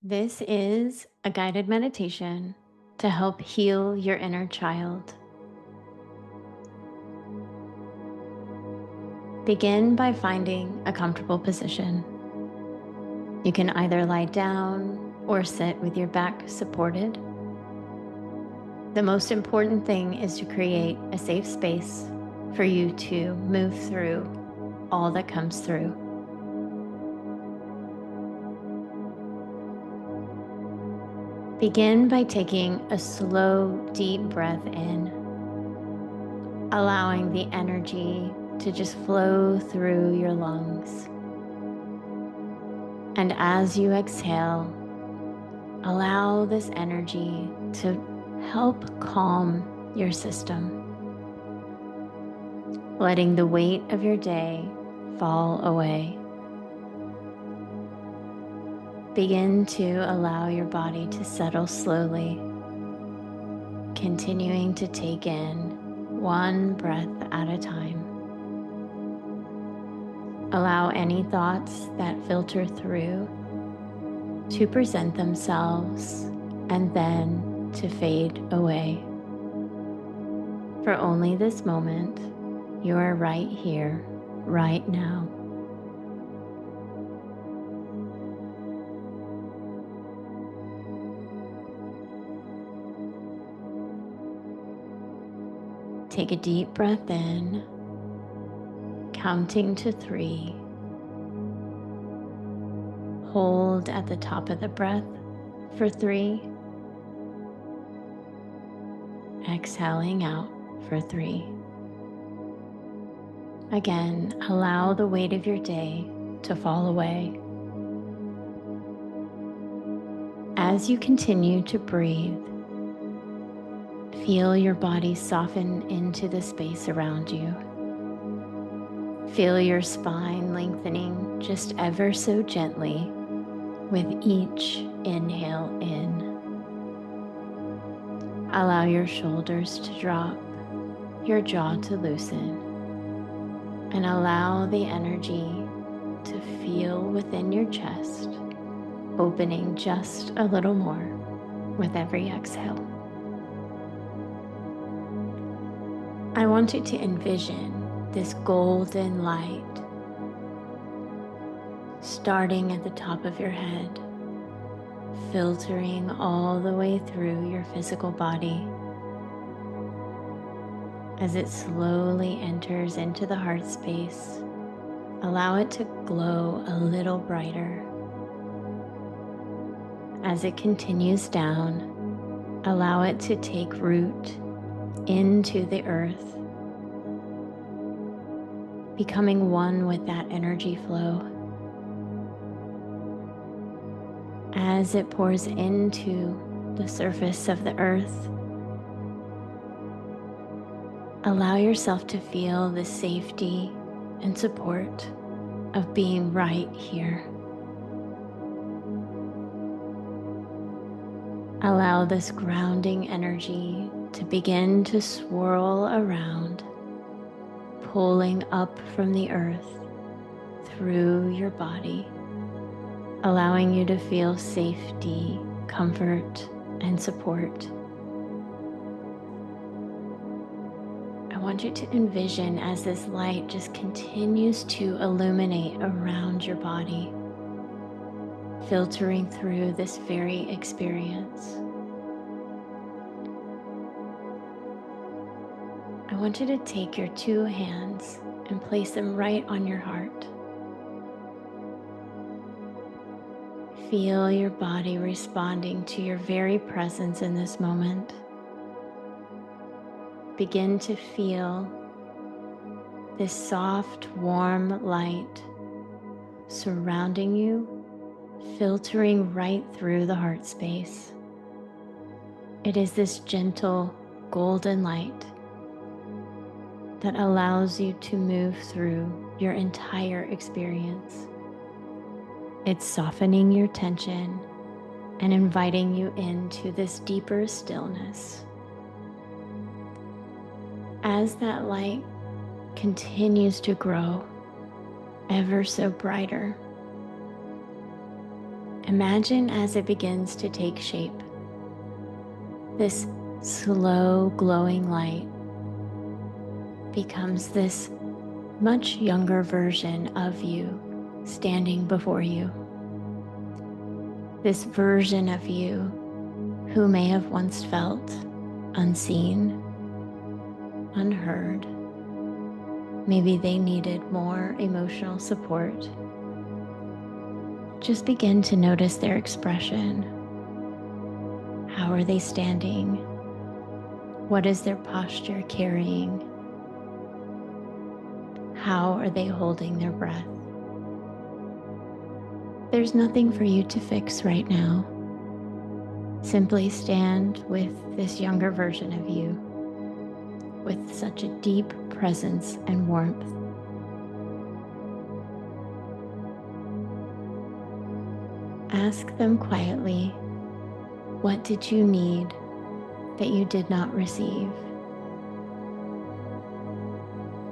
This is a guided meditation to help heal your inner child. Begin by finding a comfortable position. You can either lie down or sit with your back supported. The most important thing is to create a safe space for you to move through all that comes through. Begin by taking a slow, deep breath in, allowing the energy to just flow through your lungs. And as you exhale, allow this energy to help calm your system, letting the weight of your day fall away. Begin to allow your body to settle slowly, continuing to take in one breath at a time. Allow any thoughts that filter through to present themselves and then to fade away. For only this moment, you are right here, right now. Take a deep breath in, counting to 3. Hold at the top of the breath for 3. Exhaling out for 3. Again, allow the weight of your day to fall away. As you continue to breathe, feel your body soften into the space around you. Feel your spine lengthening just ever so gently with each inhale in. Allow your shoulders to drop, your jaw to loosen, and allow the energy to feel within your chest, opening just a little more with every exhale. I want you to envision this golden light starting at the top of your head, filtering all the way through your physical body. As it slowly enters into the heart space, allow it to glow a little brighter. As it continues down, allow it to take root into the earth, becoming one with that energy flow. As it pours into the surface of the earth, allow yourself to feel the safety and support of being right here. Allow this grounding energy to begin to swirl around, pulling up from the earth through your body, allowing you to feel safety, comfort, and support. I want you to envision as this light just continues to illuminate around your body, filtering through this very experience. I want you to take your 2 hands and place them right on your heart. Feel your body responding to your very presence in this moment. Begin to feel this soft, warm light surrounding you, filtering right through the heart space. It is this gentle, golden light that allows you to move through your entire experience. It's softening your tension and inviting you into this deeper stillness. As that light continues to grow ever so brighter, Imagine as it begins to take shape, this slow glowing light becomes this much younger version of you standing before you. This version of you who may have once felt unseen, unheard. Maybe they needed more emotional support. Just begin to notice their expression. How are they standing? What is their posture carrying? How are they holding their breath? There's nothing for you to fix right now. Simply stand with this younger version of you with such a deep presence and warmth. Ask them quietly, what did you need that you did not receive?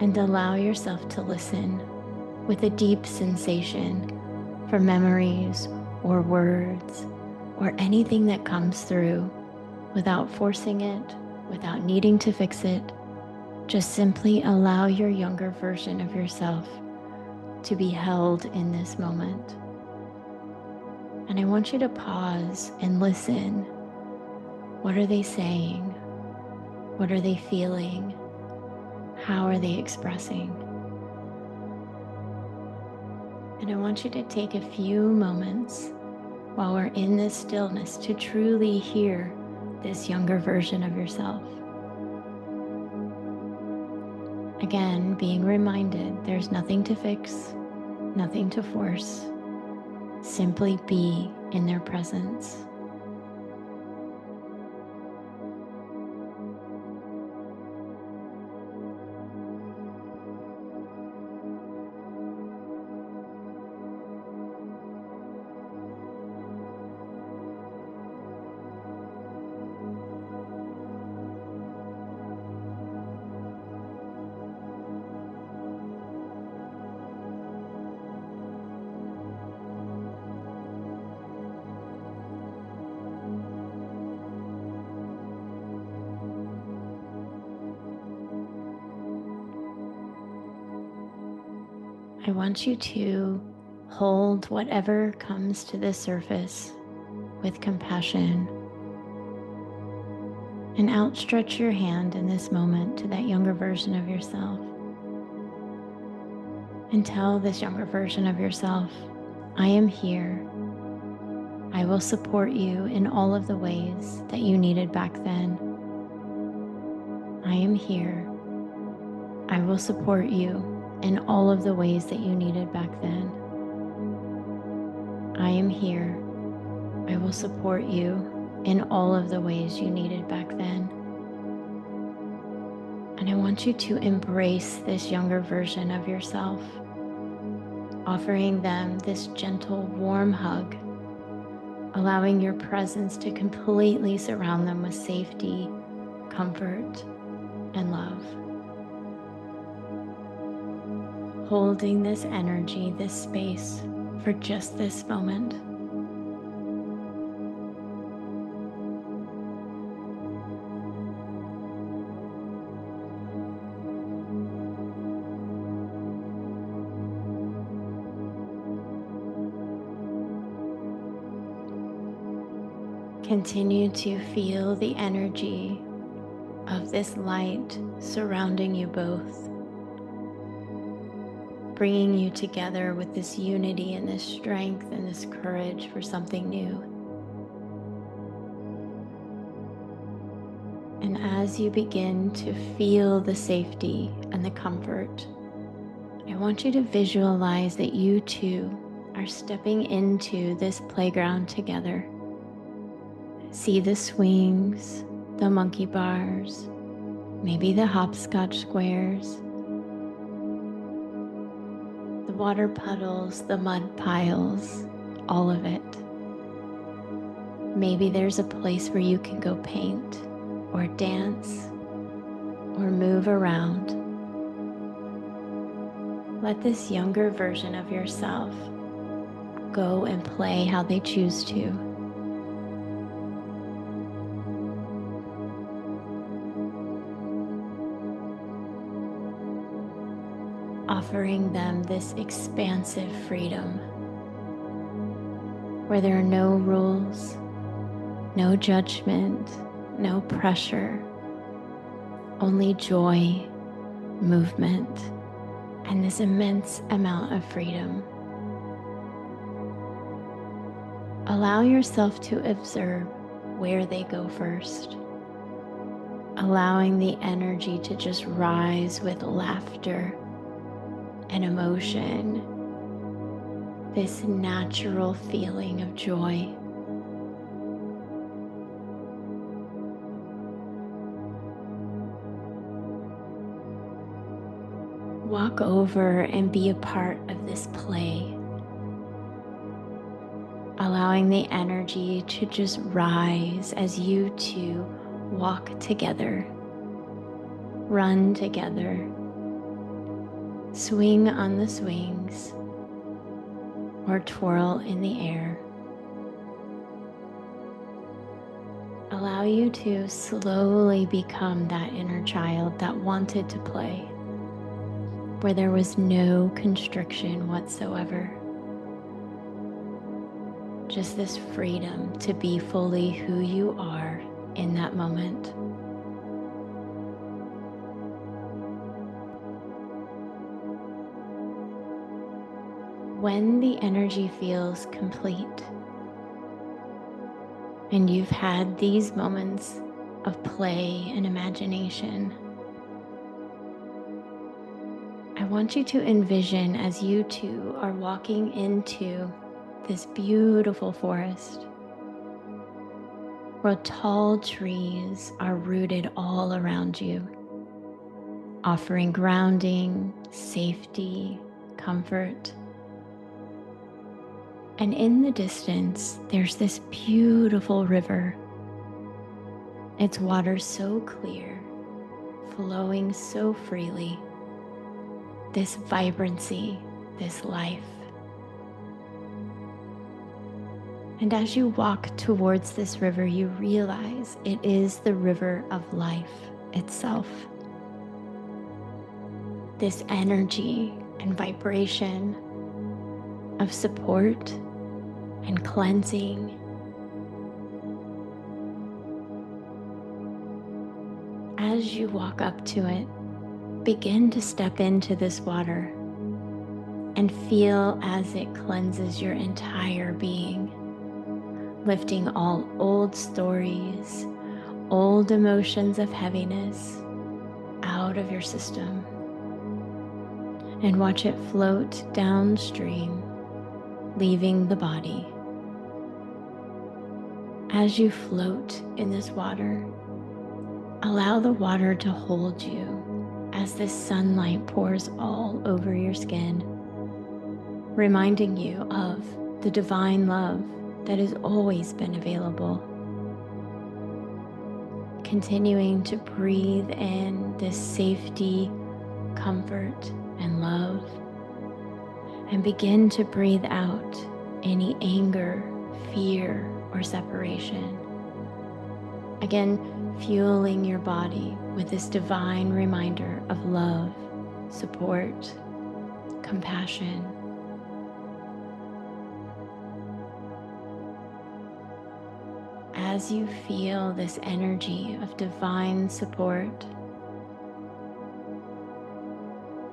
And allow yourself to listen with a deep sensation for memories or words or anything that comes through without forcing it, without needing to fix it. Just simply allow your younger version of yourself to be held in this moment. And I want you to pause and listen. What are they saying? What are they feeling? How are they expressing? And I want you to take a few moments while we're in this stillness to truly hear this younger version of yourself. Again, being reminded there's nothing to fix, nothing to force. Simply be in their presence. I want you to hold whatever comes to the surface with compassion and outstretch your hand in this moment to that younger version of yourself. And tell this younger version of yourself, I am here. I will support you in all of the ways that you needed back then. I am here. I will support you in all of the ways that you needed back then. I am here. I will support you in all of the ways you needed back then. And I want you to embrace this younger version of yourself, offering them this gentle, warm hug, allowing your presence to completely surround them with safety, comfort, and love. Holding this energy, this space for just this moment. Continue to feel the energy of this light surrounding you both, bringing you together with this unity and this strength and this courage for something new. And as you begin to feel the safety and the comfort, I want you to visualize that you two are stepping into this playground together. See the swings, the monkey bars, maybe the hopscotch squares, the water puddles, the mud piles, all of it. Maybe there's a place where you can go paint or dance or move around. Let this younger version of yourself go and play how they choose to. Offering them this expansive freedom where there are no rules, no judgment, no pressure, only joy, movement, and this immense amount of freedom. Allow yourself to observe where they go first, allowing the energy to just rise with laughter and emotion, this natural feeling of joy. Walk over and be a part of this play, allowing the energy to just rise as you two walk together, run together, swing on the swings, or twirl in the air. Allow you to slowly become that inner child that wanted to play, where there was no constriction whatsoever. Just this freedom to be fully who you are in that moment. When the energy feels complete and you've had these moments of play and imagination, I want you to envision as you two are walking into this beautiful forest where tall trees are rooted all around you, offering grounding, safety, comfort. And in the distance, there's this beautiful river. Its water so clear, flowing so freely. This vibrancy, this life. And as you walk towards this river, you realize it is the river of life itself. This energy and vibration of support and cleansing. As you walk up to it, begin to step into this water and feel as it cleanses your entire being, lifting all old stories, old emotions of heaviness out of your system, and watch it float downstream, leaving the body. As you float in this water, allow the water to hold you as this sunlight pours all over your skin, reminding you of the divine love that has always been available. Continuing to breathe in this safety, comfort, and love, and begin to breathe out any anger, fear, or separation. Again, fueling your body with this divine reminder of love, support, compassion. As you feel this energy of divine support,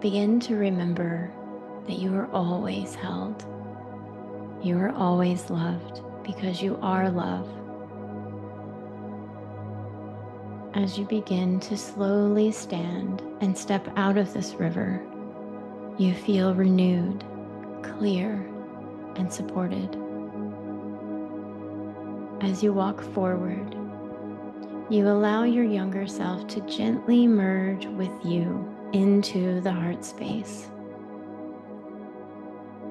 begin to remember that you are always held. You are always loved because you are love. As you begin to slowly stand and step out of this river, you feel renewed, clear, and supported. As you walk forward, you allow your younger self to gently merge with you into the heart space.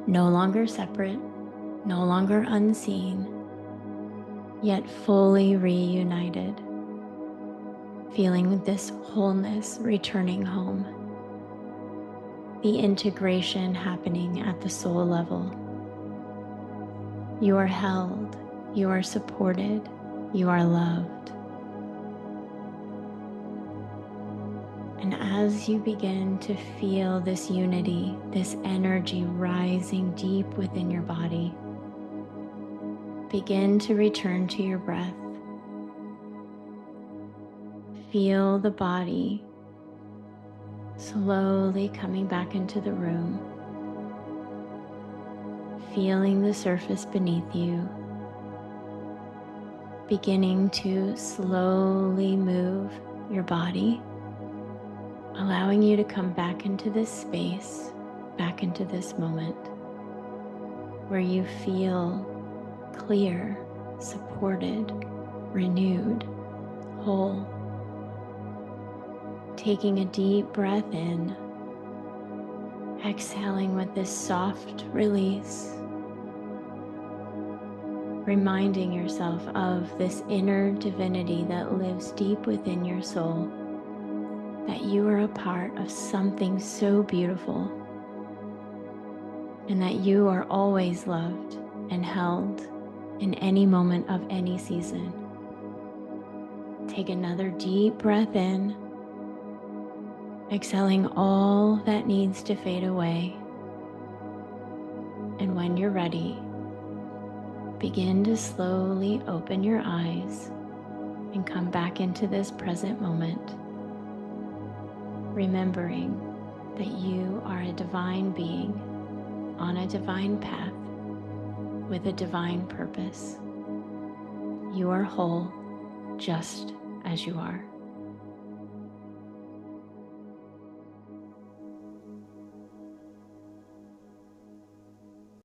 No longer separate, no longer unseen, yet fully reunited, feeling this wholeness returning home, the integration happening at the soul level. You are held, you are supported, you are loved. And as you begin to feel this unity, this energy rising deep within your body, begin to return to your breath. Feel the body slowly coming back into the room, feeling the surface beneath you, beginning to slowly move your body, allowing you to come back into this space, back into this moment where you feel clear, supported, renewed, whole. Taking a deep breath in, exhaling with this soft release, reminding yourself of this inner divinity that lives deep within your soul, that you are a part of something so beautiful, and that you are always loved and held in any moment of any season. Take another deep breath in, exhaling all that needs to fade away. And when you're ready, begin to slowly open your eyes and come back into this present moment, remembering that you are a divine being on a divine path with a divine purpose. You are whole just as you are.